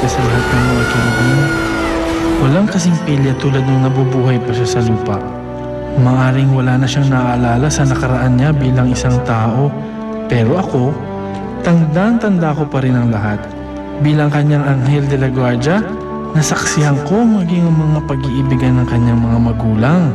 ka sa lahat ng mga kirubin. Walang kasing pilya tulad nung nabubuhay pa siya sa lupa. Maaring wala na siyang naaalala sa nakaraan niya bilang isang tao. Pero ako, tandang-tanda ko pa rin ang lahat. Bilang kanyang Anghel de la Guardia, nasaksihan ko maging ang mga pag-iibigan ng kanyang mga magulang.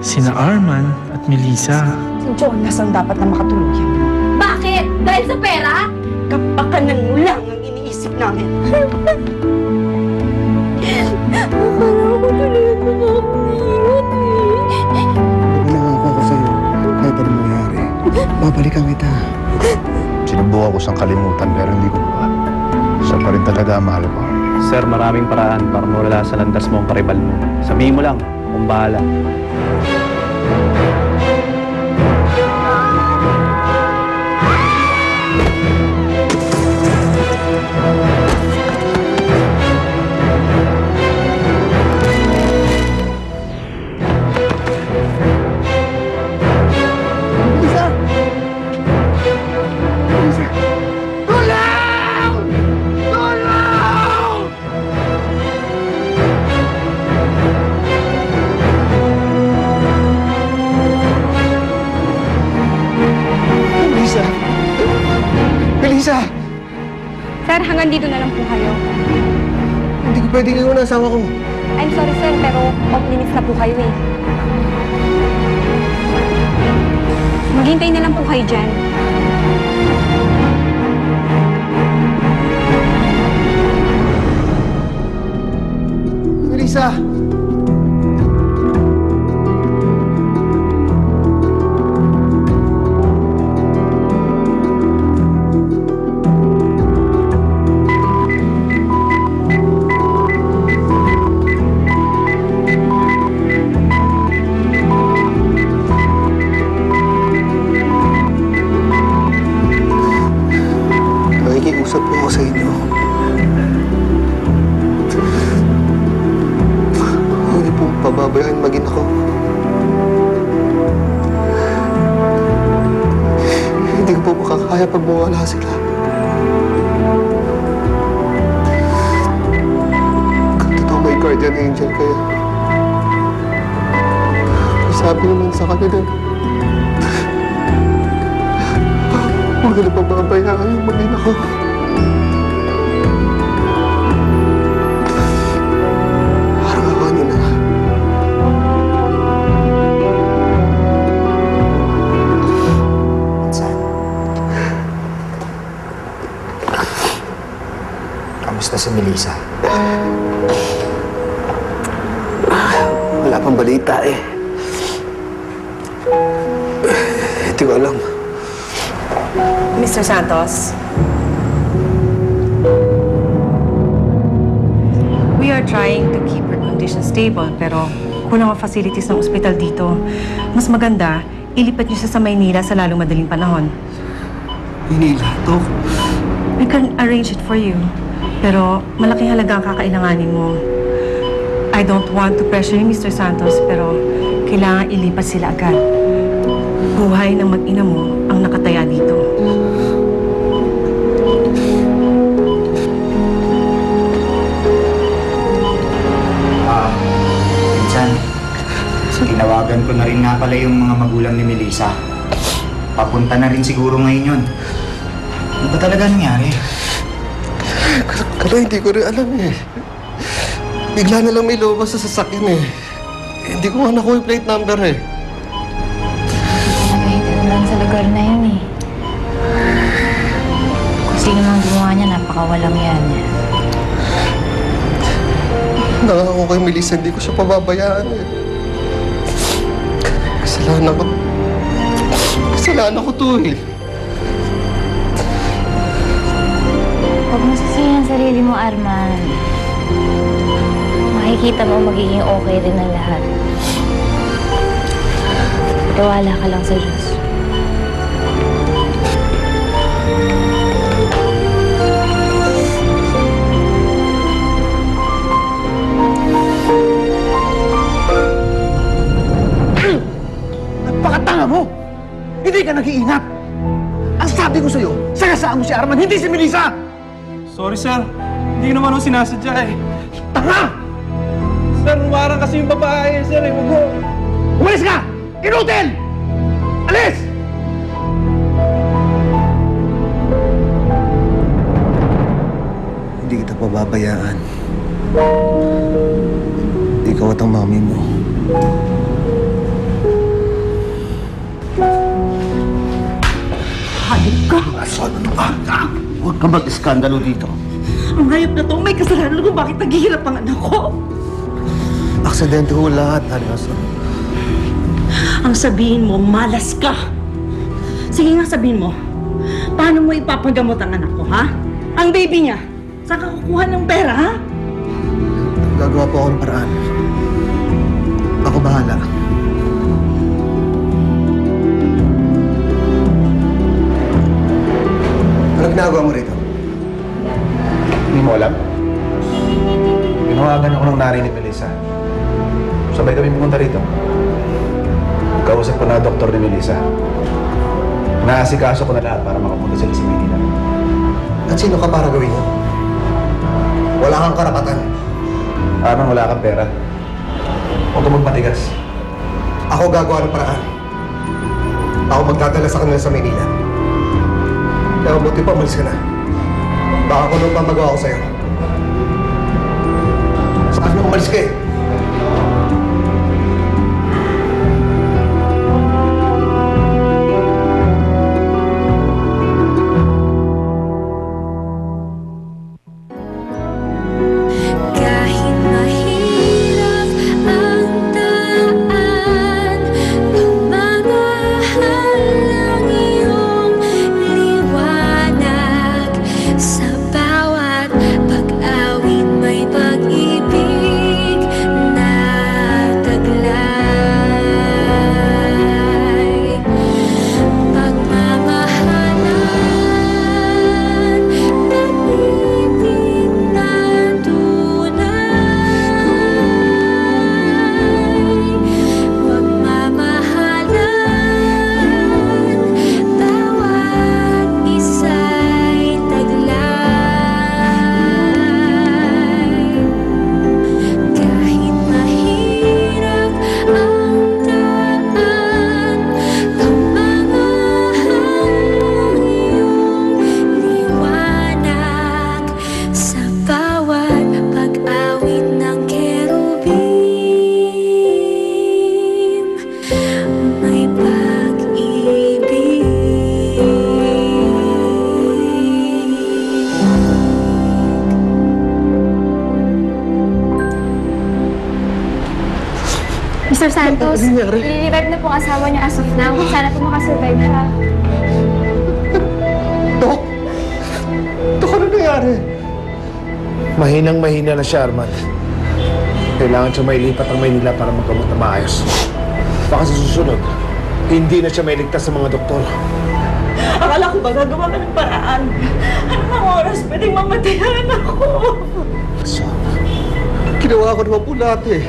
Sina Arman at Melissa. Si Jonas ang dapat na makatuluyan mo. Bakit? Dahil sa pera? Kapakanan mo lang ang iniisip namin. Parang ako tuloy mo na ako iiwan eh. Pinangako ko sa'yo, kahit anong mangyari, babalikan kita. Sinubukan ko siyang kalimutan pero hindi ko pa. Siya pa rin talaga ang mahal ko. Sir, maraming paraan para mawala sa landas mo ang karibal mo. Sabihin mo lang, kung bahala. Melissa! Sir, hanggang dito na lang po kayo. Hindi ko pwede kayo na asawa ko. I'm sorry, sir, pero off-limits na po kayo eh. Maghintay na lang po kayo dyan. Melissa! Nakikiusap po ako sa inyo. Huwag niyo pong pababayaan maging ako. Hindi ko po makakaya pag mawala sila. Kung totoo may guardian angel kayo, sabi naman sa kanila, huwag na pababayaan yung maging ako. Parang ako nila. Minsan. Kamusta si Melissa? Wala pang balita eh. Hindi ko alam. Mr. Santos? We are trying to keep her condition stable, pero kulang ang facilities ng ospital dito. Mas maganda, ilipat niyo siya sa Maynila sa lalong madaling panahon. Manila, Dok. We can arrange it for you, pero malaking halaga ang kakailanganin mo. I don't want to pressure you, Mr. Santos, pero kailangan ilipat sila agad. Buhay ng mag-ina mo ang nakataya dito. Minsan, tinawagan ko na rin nga pala yung mga magulang ni Melissa. Papunta na rin siguro ngayon yun. Ano ba talaga nangyari? Kala hindi ko rin alam eh. Bigla na lang may lumabas sa sasakyan eh. Hindi ko nga nakuha yung plate number eh. Nagahita lang sa lugar na yun eh. Kung sino mang gumawa niya, napakawalang yan niya. Nangako kay Melissa, hindi ko siya pababayaan eh. Kasalanan ko. Kasalanan ko to eh. Huwag mo sisihin ang sarili mo, Arman. Makikita mo magiging okay rin ang lahat. Tiwala ka lang sa Diyos. Napakatanga mo! Hindi ka nag-iingat! Ang sabi ko sa'yo, sagasaan mo si Arman, hindi si Melissa! Sorry, sir. Hindi naman ako sinasadya eh. Tanga! Sir, umarang kasi yung babae, sir. Huwag mo. Umalis ka! Inutil! Alis! Hindi kita pababayaan. Ikaw at ang mami mo. Hayop ka! Asan ka? Huwag ka mag-iskandalo dito. Ang hayop na to, may kasalanan kung bakit naghihirap ang anak ko. Aksidente ho lahat, Aliaso. Ang sabihin mo, malas ka. Sige nga sabihin mo, paano mo ipapagamot ang anak ko, ha? Ang baby niya, saan ka kukuha ng pera, ha? Gagawa po ako ng paraan. Ako bahala. Ano ginagawa mo rito? Hindi mo alam? Tinawagan ako ng nanay ni Melissa. Sabay kami pumunta rito. Kausap ko na doktor ni Melissa. Naasikaso ko na lahat para makapunta sila sa Manila. At sino ka para gawin yun? Wala kang karapatan. Arman, wala kang pera. Huwag ka magmatigas. Ako gagawa ng paraan. Ako magdadala sa kanila sa Manila. Kaya mabuti pa, umalis ka na. Baka kung anong pa magawa ko sa'yo. Sabi mo, umalis ka eh. Kahit mahirap ang daan, pagmamahal ang iyong liwanag. Sa bawat pag-awit may pag-ibig na taglay. Pagmamahalan, pag-ibig na Pagmamahalan, bawat isa'y taglay. Kahit mahirap ang daan, pagmamahal ang iyong liwanag. Sa bawat pag-awit ng kerubim, may pag-ibig. Mr. Santos, Ano nangyari? nilirevive na po ang asawa niyo as of now. Sana po makasurvive siya. Dok! Dok, ano nangyari? Mahinang-mahina na siya, Arman. Kailangan siya mailipat ang Maynila para magkamot na maayos. Baka sa susunod, hindi na siya mailigtas sa mga doktor. Akala ko ba gagawa ka ng paraan? Anong oras pwedeng mamatayan ako? So, ginawa ko naman po lahat eh.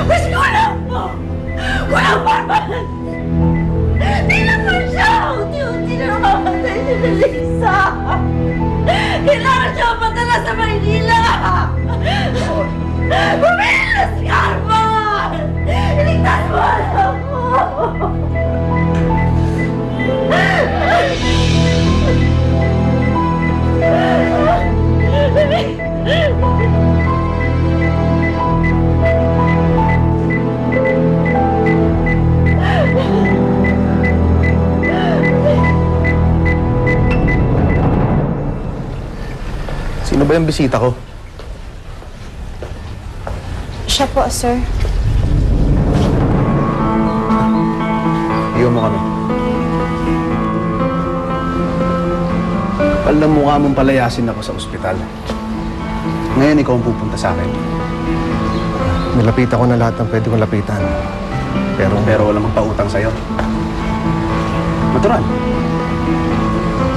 Mas kulang mo! Kulang pa naman! Di naman siya! Unti-unti na namamatay si Melissa! Kailangan siya matala sa Maynila! Pumilas ka, Arman! Iligtas mo anak ko! Sino ba yung bisita ko? Siya po, sir. Iyon mo kami. Kapal na mukha mong palayasin ako sa ospital. Ngayon ikaw ang pupunta sa akin. Nilapitan ko na lahat ng pwede kong lapitan. Pero wala magpautang sa'yo. Natural.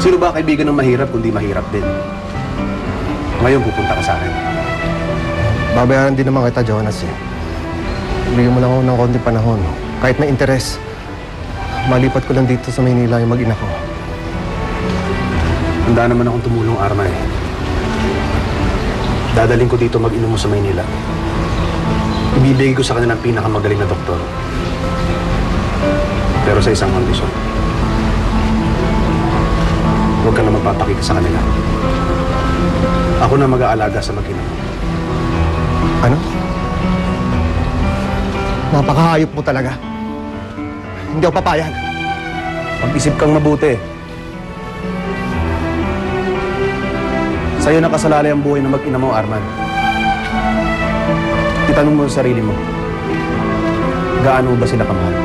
Sino ba kaibigan ng mahirap kundi mahirap din? Ngayon pupunta ka sa akin. Babayaran din naman kita, Jonas eh. Bigyan mo lang ako ng konting panahon. Kahit may interes, malipat ko lang dito sa Maynila yung mag-ina ko. Handa naman akong tumulong, Arma eh. Dadaling ko dito mag-inom mo sa Maynila. Ibibigay ko sa kanila ang pinakamagaling na doktor. Pero sa isang kondisyon. Huwag ka na magpapakita sa kanila. Ako na mag-aalaga sa mag-ina mo. Ano? Napakahayop mo talaga. Hindi ako papayag. Mag-isip kang mabuti. Sa'yo nakasalalay ang buhay ng mag-ina mo, Arman. Itanong mo sa sarili mo, gaano ba sila kamahal?